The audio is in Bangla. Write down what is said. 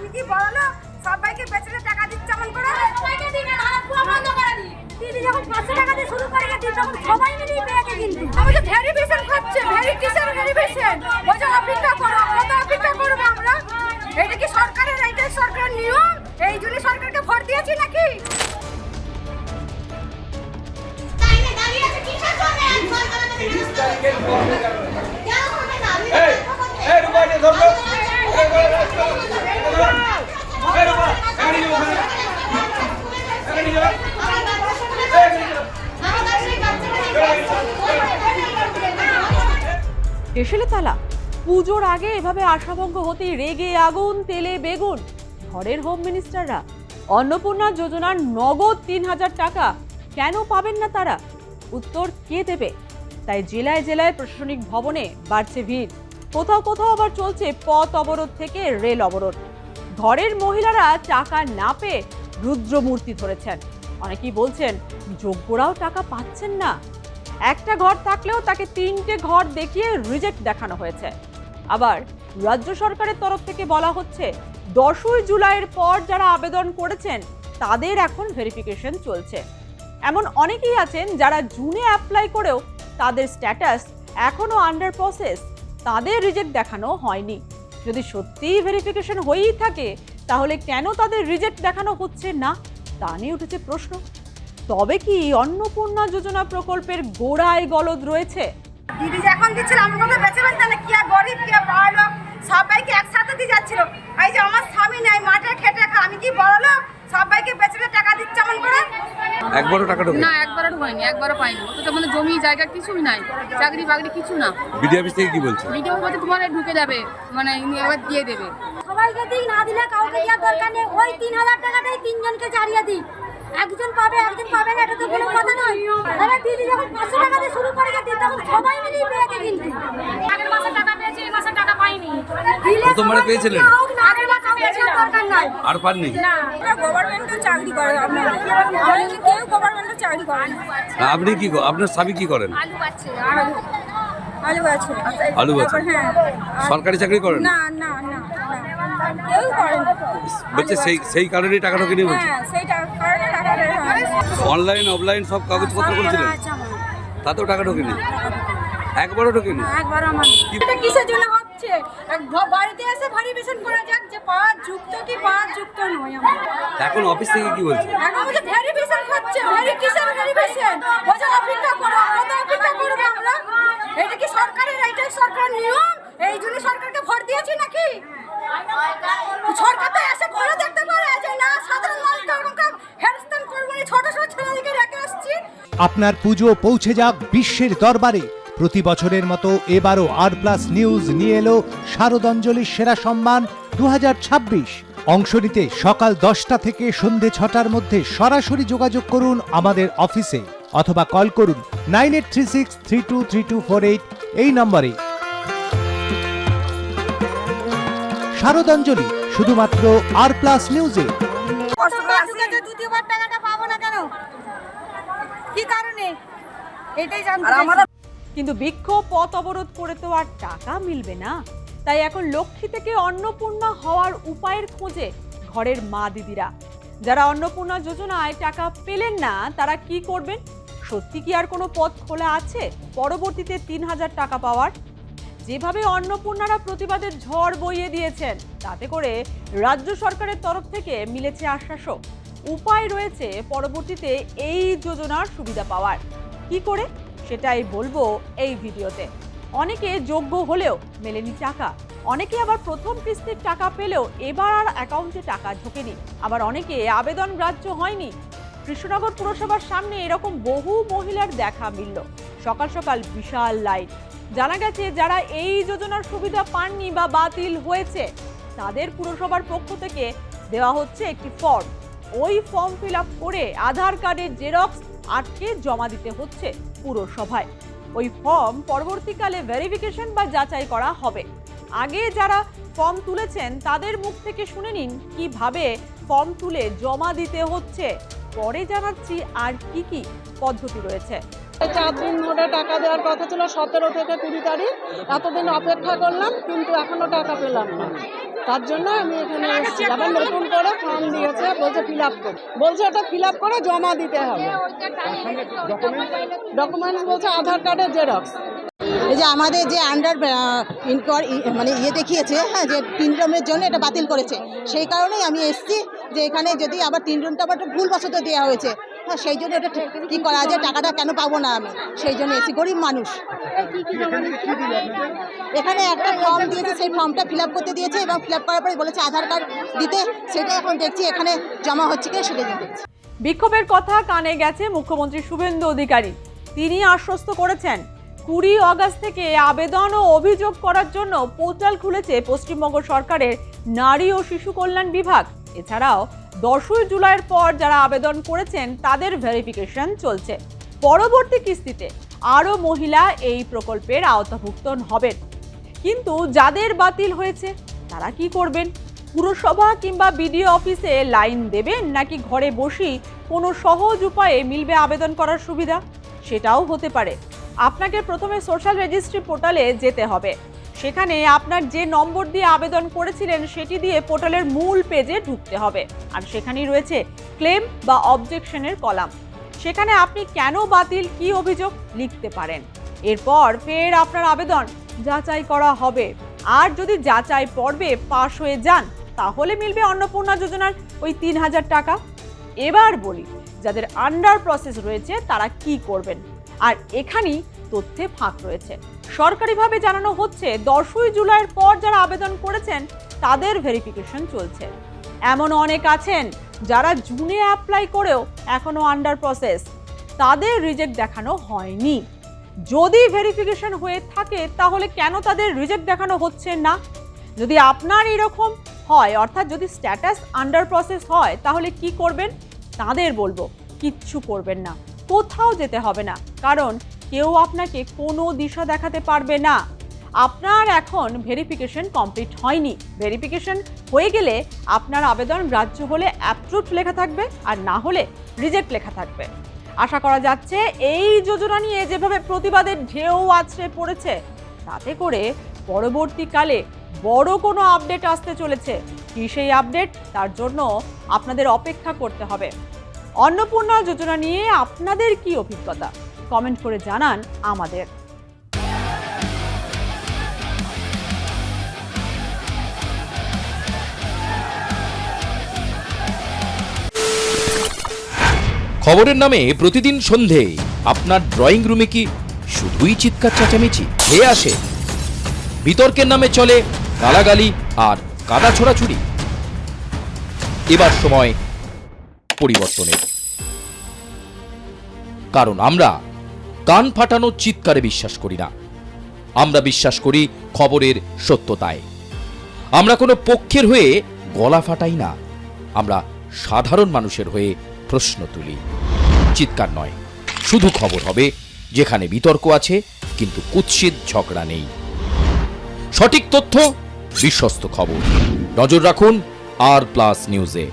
আমি কি বললো সবাইকে বেচলে টাকা দিচ্ছে এমন করে সবাইকে দিবে না পুরো বন্ধ করে দি দিদি যখন 500 টাকা দিয়ে শুরু করে দিই তখন সবাই মিলে পেয়েছে কিন্তু আমি তো ভেরিফিকেশন করছে ভেরিফিকেশন ওই যে অপেক্ষা করো কত অপেক্ষা করব আমরা এটা কি সরকারের এইটাই সরকারের নিয়ম এই জন্য সরকারকে ভোট দিয়েছি নাকি তাইলে দাঁড়িয়ে আছে কি কাজ করে এই রুবাইতে ধরো এসেলে তালা পুজোর আগে এভাবে আশাভঙ্গ হতেই রেগে আগুন তেলে বেগুন ঘরের হোম মিনিস্টাররা। অন্নপূর্ণা যোজনার নগদ ৩,০০০ টাকা কেন পাবেন না তারা? উত্তর কে দেবে? তাই জেলায় জেলায় প্রশাসনিক ভবনে বাড়ছে ভিড়। কোথাও কোথাও আবার চলছে পথ অবরোধ থেকে রেল অবরোধ। ঘরের মহিলারা টাকা না পেয়ে রুদ্রমূর্তি ধরেছেন। অনেকেই বলছেন যোগ্যরাও টাকা পাচ্ছেন না। একটা ঘর থাকলেও তাকে ৩টে ঘর দেখিয়ে রিজেক্ট দেখানো হয়েছে। আবার রাজ্য সরকারের তরফ থেকে বলা হচ্ছে 10ই জুলাইয়ের পর যারা আবেদন করেছেন তাদের এখন ভেরিফিকেশন চলছে। এমন অনেকেই আছেন যারা জুনে অ্যাপ্লাই করেও তাদের স্ট্যাটাস এখনো আন্ডার প্রসেস, তাদের রিজেক্ট দেখানো হয়নি। যদি সত্যিই ভেরিফিকেশন হয়েই থাকে তাহলে কেন তাদের রিজেক্ট দেখানো হচ্ছে না তা নিয়ে উঠেছে প্রশ্ন। তবে কি অন্নপূর্ণা যোজনা প্রকল্পের গোড়ায় গলদ রয়েছে? দিদি যখন দিচ্ছিল আমাকে বেঁচে বেঁচে তাহলে কি আর গরিব কি আর বড় লোক সবাইকে একসাথে দিয়ে যাচ্ছিল। এই যে আমার স্বামী নাই মাঠে খেটে খা আমি কি বড় লোক সবাইকে বেঁচে টাকা দিচ্ছে এমন করে একবারও টাকা ঢোকে না একবারও হয়নি একবারও পাইনি অথচ মানে জমি জায়গা কিছুই নাই চাকরি বাকরি কিছু না বিডিও অফিস থেকে কি বলছে ভিডিও বলতে তোমার ঢুকে যাবে মানে এবার দিয়ে দেবে সবাইকে দিই না দিলে কাউকে দেওয়ার দরকার নেই ওই 3,000 টাকাটাই তিনজনকে ছাড়িয়ে দিই একজন পাবে একজন পাবে না এটা তো কোনো কথা নয়। আরে দিদি যখন 500 টাকা দিয়ে শুরু করে দিই তখন সবাই মিলে পেয়েছে কিন্তু আগের মাসে টাকা পেয়েছি এই মাসে টাকা পাইনি প্রথমবারে পেয়েছিলেন আগের মাসে পেয়েছি দরকার নাই আর পাননি না এটা গভর্নমেন্টও চাকরি করে আপনারা অনেকে কেউ গভর্নমেন্টও চাকরি করে না আপনি কি আপনার স্বামী কি করেন আলু পাচ্ছে আলু আছে আলু আছে হ্যাঁ সরকারি চাকরি করেন না না না কেউ করে না বলছে সেই কারণেই টাকা ঢোকেনি বলছে হ্যাঁ সেই কারণে টাকা অনলাইন অফলাইন সব কাগজপত্র করেছিলেন তাতেও টাকা ঢোকেনি একবারও ঢোকেনি একবার আমার এটা কিসের জন্য হচ্ছে বাড়িতে এসে ভেরিফিকেশন করা যাক যে পাঁচ যুক্ত কি পাঁচ যুক্ত নয় আমরা এখন অফিস থেকে কি বলছে এখন যে ভেরিফিকেশন হচ্ছে ভেরিফিকেশন ওই যে অপেক্ষা করো কত অপেক্ষা করব আমরা এটা কি সরকারের এইটাই সরকারের নিয়ম এই জন্য সরকারকে ভোট দিয়েছি নাকি সরকার তো এসে ঘরে দেখতে পারে যে না সাধারণ মানুষকে এরকম হেরস্তান করবো না ছোট ছোট ছেলেদেরকে রেখে আসছি। আপনার পুজো পৌঁছে যাক বিশ্বের দরবারে। প্রতি বছরের মতো এবারও আর+ নিউজ নিয়ে এলো শারদাঞ্জলির সেরা সম্মান 2026। অংশ নিতে সকাল 10টা থেকে সন্ধে 6টার মধ্যে সরাসরি যোগাযোগ করুন আমাদের অফিসে অথবা কল করুন 9836323248 এই নম্বরে। শারদাঞ্জলি শুধুমাত্র আর+ নিউজে। দ্বিতীয়বার টাকাটা পাবো না কেন কি কারণে এটাই জানতে কিন্তু বিক্ষোভ পথ অবরোধ করে তো আর টাকা মিলবে না। তাই এখন লক্ষ্মী থেকে অন্নপূর্ণা হওয়ার উপায়ের খোঁজে ঘরের মা দিদিরা। যারা অন্নপূর্ণা যোজনায় টাকা পেলেন না তারা কি করবেন? সত্যি কি আর কোনো পথ খোলা আছে পরবর্তীতে ৩,০০০ টাকা পাওয়ার? যেভাবে অন্নপূর্ণারা প্রতিবাদের ঝড় বইয়ে দিয়েছেন তাতে করে রাজ্য সরকারের তরফ থেকে মিলেছে আশ্বাসও। উপায় রয়েছে পরবর্তীতে এই যোজনার সুবিধা পাওয়ার। কি করে সেটাই বলবো এই ভিডিওতে। অনেকে যোগ্য হলেও মেলেনি টাকা, অনেকে আবার প্রথম কিস্তির টাকা পেলেও এবার আর অ্যাকাউন্টে টাকা ঢোকেনি, আবার অনেকে আবেদন গ্রাহ্য হয়নি। কৃষ্ণনগর পুরসভার সামনে এরকম বহু মহিলার দেখা মিলল। সকাল সকাল বিশাল লাইন। জানা গেছে যারা এই যোজনার সুবিধা পাননি বা বাতিল হয়েছে তাদের পুরসভার পক্ষ থেকে দেওয়া হচ্ছে একটি ফর্ম। ওই ফর্ম ফিল আপ করে আধার কার্ডের জেরক্স আটকে জমা দিতে হচ্ছে পুরসভায়। ওই ফর্ম পরবর্তীকালে ভেরিফিকেশন বা যাচাই করা হবে। আগে যারা ফর্ম তুলেছেন তাদের মুখ থেকে শুনে নিন কিভাবে ফর্ম তুলে জমা দিতে হচ্ছে। পরে জানাচ্ছি আর কি কি পদ্ধতি রয়েছে। 4 দিন ধরে টাকা দেওয়ার কথা ছিল 17 থেকে 20 তারিখ। এতদিন অপেক্ষা করলাম কিন্তু এখনো টাকা পেলাম না। তার জন্য আমি এখানে এসেছি। আবার নতুন করে ফর্ম দিয়েছে, বলছে ফিল আপ করে, বলছে ওটা ফিল আপ করে জমা দিতে হবে। ডকুমেন্টস বলছে আধার কার্ডের জেরক্স। এই যে আমাদের যে আন্ডার মানে দেখিয়েছে, হ্যাঁ, যে 3 রুমের জন্য এটা বাতিল করেছে, সেই কারণেই আমি এসেছি যে এখানে যদি আবার 3 রুমটা আবার ভুলবশত দেওয়া হয়েছে, হ্যাঁ, সেই জন্য এটা কি করা যায়, টাকাটা কেন পাবো না আমি, সেই জন্য এসেছি। গরিব মানুষ। এখানে একটা ফর্ম দিয়েছে, সেই ফর্মটা ফিল আপ করতে দিয়েছে এবং ফিল আপ করার পরে বলেছে আধার কার্ড দিতে, সেটা এখন দেখছি এখানে জমা হচ্ছে কিনা সেটা দেখছি। বিক্ষোভের কথা কানে গেছে মুখ্যমন্ত্রী শুভেন্দু অধিকারী। তিনি আশ্বস্ত করেছেন 20 আগস্ট থেকে আবেদন ও অভিযোগ করার জন্য পোর্টাল খুলেছে পশ্চিমবঙ্গ সরকারের নারী ও শিশু কল্যাণ বিভাগ। এছাড়াও 10 জুলাইয়ের পর যারা আবেদন করেছেন তাদের ভেরিফিকেশন চলছে। পরবর্তী কিস্তিতে আরও মহিলা এই প্রকল্পের আওতাভুক্ত হবেন। কিন্তু যাদের বাতিল হয়েছে তারা কি করবেন? পুরসভা কিংবা বিডিও অফিসে লাইন দেবেন, নাকি ঘরে বসেই কোনো সহজ উপায়ে মিলবে আবেদন করার সুবিধা? সেটাও হতে পারে। আপনাকে প্রথমে সোশ্যাল রেজিস্ট্রি পোর্টালে যেতে হবে। সেখানে আপনার যে নম্বর দিয়ে আবেদন করেছিলেন সেটি দিয়ে পোর্টালের মূল পেজে ঢুকতে হবে। আর সেখানেই রয়েছে ক্লেম বা অবজেকশনের কলাম। সেখানে আপনি কেন বাতিল, কি অভিযোগ লিখতে পারেন। এরপর ফের আপনার আবেদন যাচাই করা হবে। আর যদি যাচাই পর্বে পাশ হয়ে যান তাহলে মিলবে অন্নপূর্ণা যোজনার ওই 3000 টাকা। এবার বলি, যাদের আন্ডার প্রসেস রয়েছে তারা কি করবেন। আর এখানেই তথ্যে ফাঁক রয়েছে। সরকারিভাবে জানানো হচ্ছে 10 জুলাইয়ের পর যারা আবেদন করেছেন তাদের ভেরিফিকেশন চলছে। এমন অনেক আছেন যারা জুনে অ্যাপ্লাই করেও এখনো আন্ডার প্রসেস, তাদের রিজেক্ট দেখানো হয়নি। যদি ভেরিফিকেশন হয়ে থাকে তাহলে কেন তাদের রিজেক্ট দেখানো হচ্ছে না? যদি আপনার এরকম হয়, অর্থাৎ যদি স্ট্যাটাস আন্ডার প্রসেস হয়, তাহলে কি করবেন? তাদের বলবো কিচ্ছু করবেন না, কোথাও যেতে হবে না, কারণ কেউ আপনাকে কোনো দিশা দেখাতে পারবে না। আপনার এখন ভেরিফিকেশন কমপ্লিট হয়নি। ভেরিফিকেশন হয়ে গেলে আপনার আবেদন গ্রাহ্য হলে অ্যাপ্রুভড লেখা থাকবে, আর না হলে রিজেক্ট লেখা থাকবে। আশা করা যাচ্ছে এই যোজনা নিয়ে যেভাবে প্রতিবাদের ঢেউ আছড়ে পড়েছে, তাতে করে পরবর্তীকালে বড় কোনো আপডেট আসতে চলেছে। কি সেই আপডেট, তার জন্য আপনাদের অপেক্ষা করতে হবে। অন্নপূর্ণা যোজনা নিয়ে আপনাদের কি অভিজ্ঞতা, কমেন্ট করে জানান আমাদের। খবরের নামে প্রতিদিন সন্ধে আপনার ড্রয়িং রুমে কি শুধুই চিৎকার চেঁচামেচি হয়ে আসে? বিতর্কের নামে চলে গালাগালি আর কাদা ছোড়াছুড়ি। এবার সময় পরিবর্তনের, কারণ আমরা কান ফাটানো চিৎকারে বিশ্বাস করি না। আমরা বিশ্বাস করি খবরের সত্যতায়। আমরা কোনো পক্ষের হয়ে গলা ফাটাই না, আমরা সাধারণ মানুষের হয়ে প্রশ্ন তুলি। চিৎকার নয়, শুধু খবর হবে যেখানে বিতর্ক আছে কিন্তু কুৎসিত ঝগড়া নেই। সঠিক তথ্য, বিশ্বস্ত খবর। নজর রাখুন আর প্লাস নিউজে।